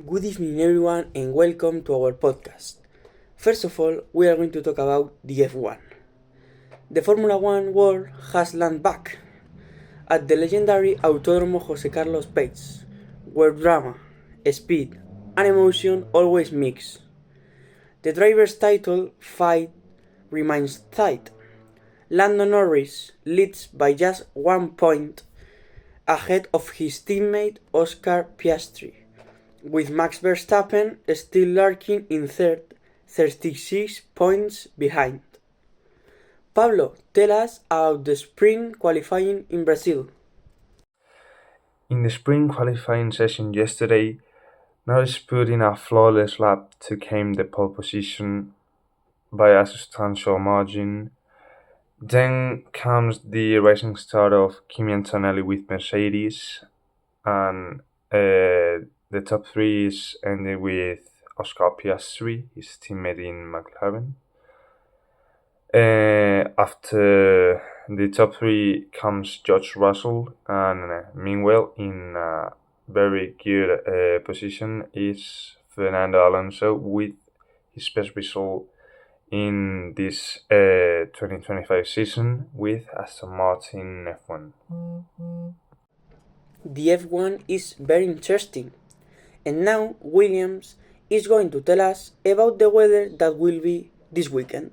Good evening, everyone, and welcome to our podcast. First of all, we are going to talk about the F1. The Formula One world has landed back at the legendary Autódromo José Carlos Page, where drama, speed, and emotion always mix. The driver's title fight remains tight. Lando Norris leads by just 1 point ahead of his teammate Oscar Piastri, with Max Verstappen still lurking in third, 36 points behind. Pablo, tell us about the sprint qualifying in Brazil. In the spring qualifying session yesterday, Norris put in a flawless lap to claim the pole position by a substantial margin. Then comes the racing start of Kimi Antonelli with Mercedes, and the top three is ending with Oscar Piastri, his teammate in McLaren. After the top three comes George Russell, and meanwhile, in a very good position is Fernando Alonso with his best result in this 2025 season with Aston Martin F1. The F1 is very interesting, and now Williams is going to tell us about the weather that will be this weekend.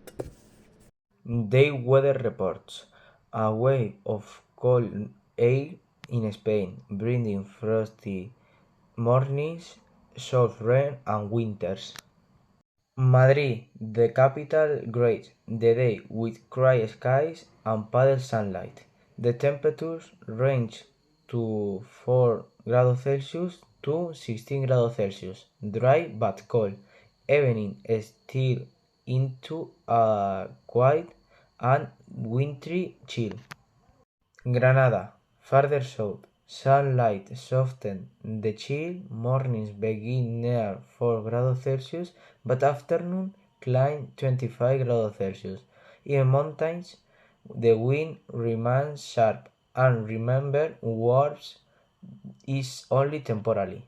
Day weather reports: a wave of cold air in Spain, bringing frosty mornings, soft rain and winters. Madrid, the capital, great the day with clear skies and pale sunlight. The temperatures range to 4 grados Celsius to 16 grados Celsius, dry but cold, evening still into a quiet and wintry chill. Granada, farther south, sunlight softens the chill, mornings begin near 4 grados Celsius, but afternoon climb 25 grados Celsius. In mountains, the wind remains sharp, and remember, warmth is only temporary.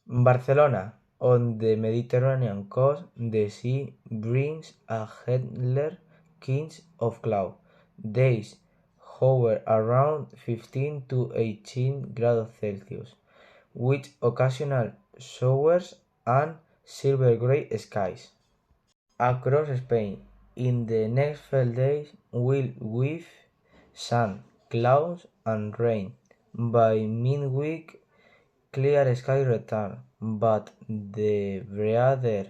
Barcelona, on the Mediterranean coast, the sea brings a gentler tinge of cloud. Days hover around 15 to 18 grados Celsius, with occasional showers and silver-grey skies. Across Spain, in the next few days will with sun, clouds and rain. By midweek, clear skies return, but the breath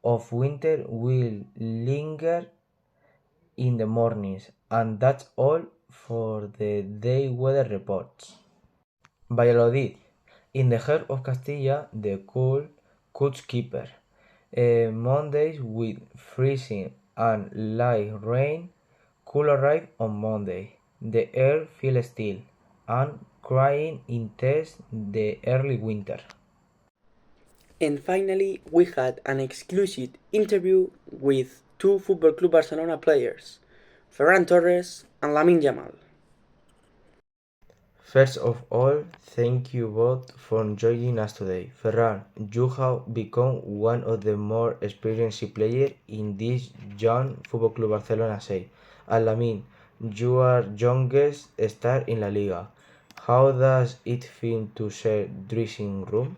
of winter will linger in the mornings, and that's all for the day weather reports. Valladolid, in the heart of Castilla, the cool keeper. Mondays with freezing and light rain could arrive on Monday. The air feels still and crying intense the early winter. And finally, we had an exclusive interview with two Football Club Barcelona players, Ferran Torres and Lamine Yamal. First of all, thank you both for joining us today. Ferran, you have become one of the more experienced players in this young Football Club Barcelona side. And Lamine, you are youngest star in La Liga. How does it feel to share dressing room?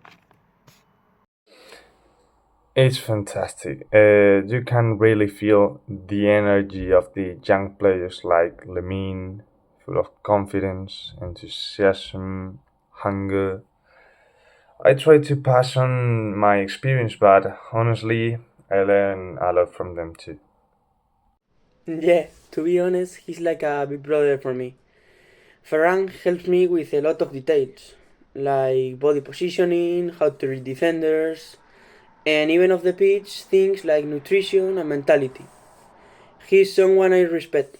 It's fantastic. You can really feel the energy of the young players like Lamine, full of confidence, enthusiasm, hunger. I try to pass on my experience, but honestly, I learn a lot from them too. Yeah, to be honest, he's like a big brother for me. Ferran helps me with a lot of details, like body positioning, how to read defenders, and even off the pitch, things like nutrition and mentality. He's someone I respect.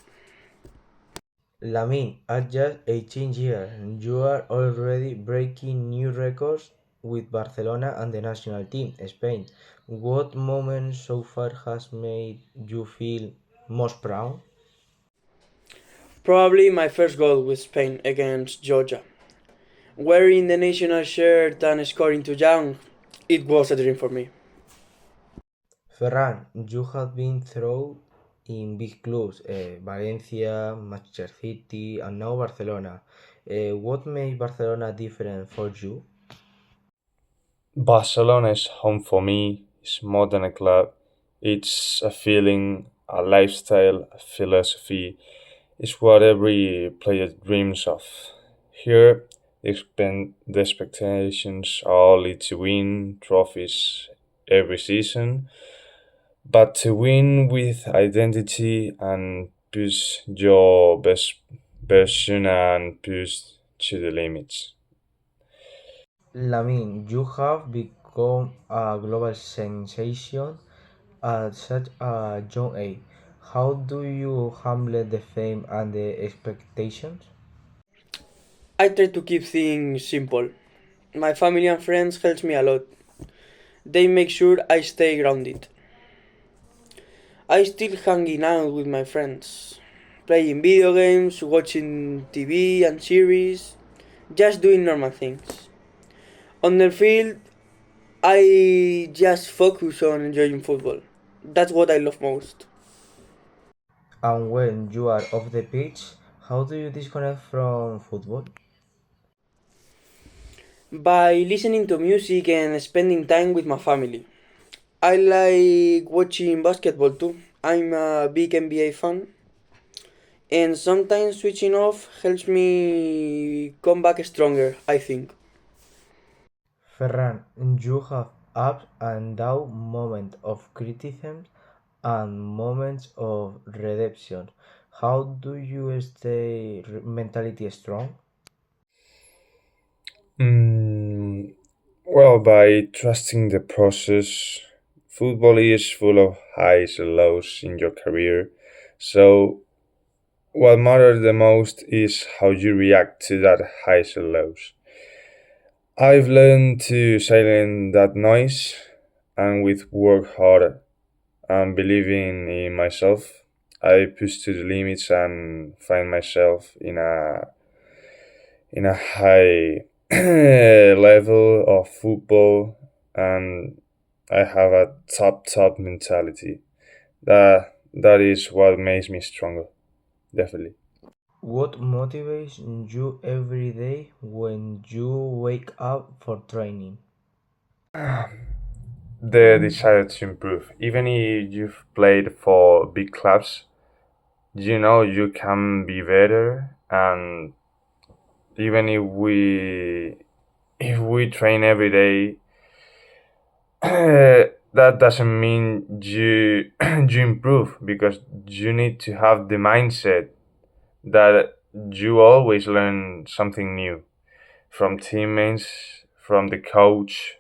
Lamine, at just 18 years, you are already breaking new records with Barcelona and the national team, Spain. What moment so far has made you feel most proud? Probably my first goal with Spain against Georgia. Wearing the national shirt and scoring too young, It was a dream for me. Ferran, you have been through in big clubs, Valencia, Manchester City, and now Barcelona. What makes Barcelona different for you? Barcelona is home for me. It's more than a club. It's a feeling, a lifestyle, a philosophy. It's what every player dreams of. Here, the expectations are only to win trophies every season, but to win with identity and push your best version and push to the limits. Lamine, you have become a global sensation at such a young age. How do you handle the fame and the expectations? I try to keep things simple. My family and friends help me a lot. They make sure I stay grounded. I still hanging out with my friends, playing video games, watching TV and series, just doing normal things. On the field, I just focus on enjoying football. That's what I love most. And when you are off the pitch, how do you disconnect from football? By listening to music and spending time with my family. I like watching basketball too. I'm a big NBA fan, and sometimes switching off helps me come back stronger, I think. Ferran, you have ups and down moments of criticism and moments of redemption. How do you stay mentality strong? Mm, well, by trusting the process, football is full of highs and lows in your career. So, what matters the most is how you react to that highs and lows. I've learned to silence that noise and with work hard and believing in myself, I push to the limits and find myself in a high level of football, and I have a top mentality. That is what makes me stronger, definitely. What motivates you every day when you wake up for training? The desire to improve. Even if you've played for big clubs, you know you can be better, and even if we train every day, that doesn't mean you you improve, because you need to have the mindset that you always learn something new from teammates, from the coach,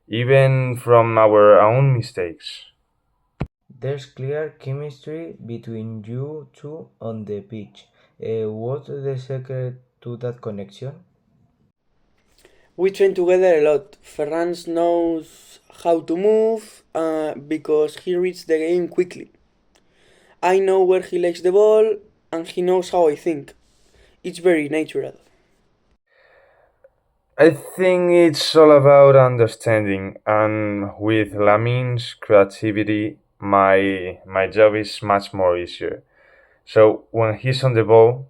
even from our own mistakes. There's clear chemistry between you two on the pitch. What's the secret to that connection? We train together a lot. Ferran knows how to move because he reads the game quickly. I know where he likes the ball and he knows how I think. It's very natural. I think it's all about understanding, and with Lamin's creativity, my job is much more easier. So when he's on the ball,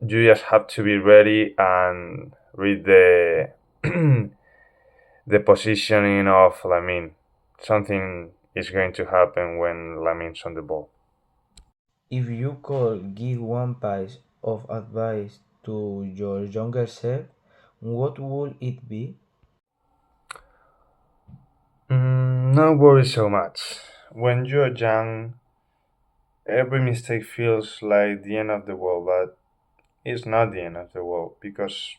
you just have to be ready and read the positioning of Lamin. Something is going to happen when Lamin's on the ball. If you could give one piece of advice to your younger self, what would it be? No worry so much. When you're young, every mistake feels like the end of the world, but it's not the end of the world, because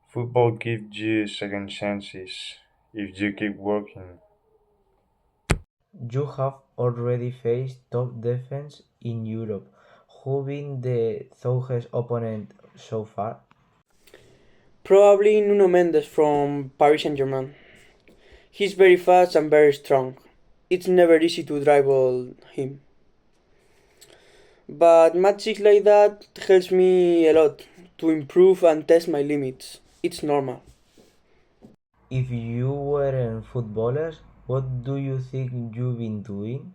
football gives you second chances if you keep working. You have already faced top defense in Europe. Who been the toughest opponent so far? Probably Nuno Mendes from Paris Saint Germain. He's very fast and very strong. It's never easy to dribble him. But matches like that helps me a lot to improve and test my limits. It's normal. If you weren't footballers, what do you think you've been doing?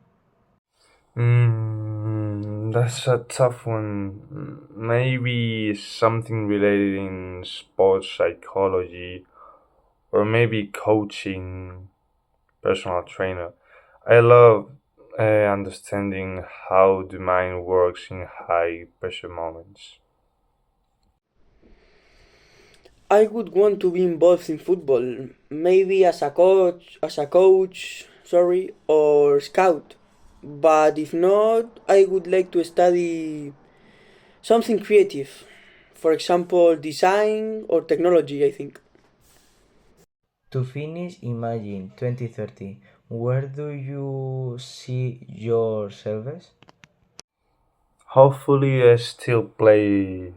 That's a tough one. Maybe something related in sports psychology, or maybe coaching, personal trainer. I love understanding how the mind works in high pressure moments. I would want to be involved in football, maybe as a coach, or scout. But if not, I would like to study something creative. For example, design or technology, I think. To finish, imagine 2030. Where do you see yourselves? Hopefully, I still play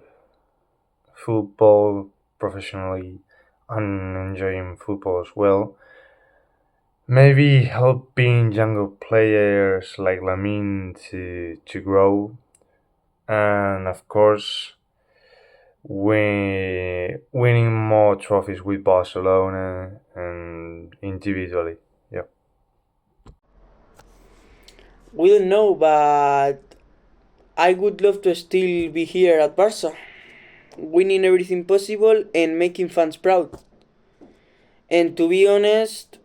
football professionally and enjoying football as well. Maybe helping younger players like Lamine to grow, and of course, winning more trophies with Barcelona and individually. Yeah. We don't know, but I would love to still be here at Barca, winning everything possible and making fans proud. And to be honest,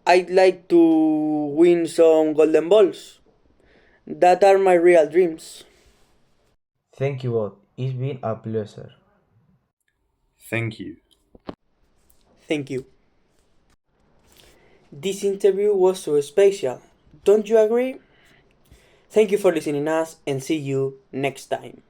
I'd like to win some golden balls. That are my real dreams. Thank you both. It's been a pleasure. Thank you. Thank you. This interview was so special. Don't you agree? Thank you for listening us and see you next time.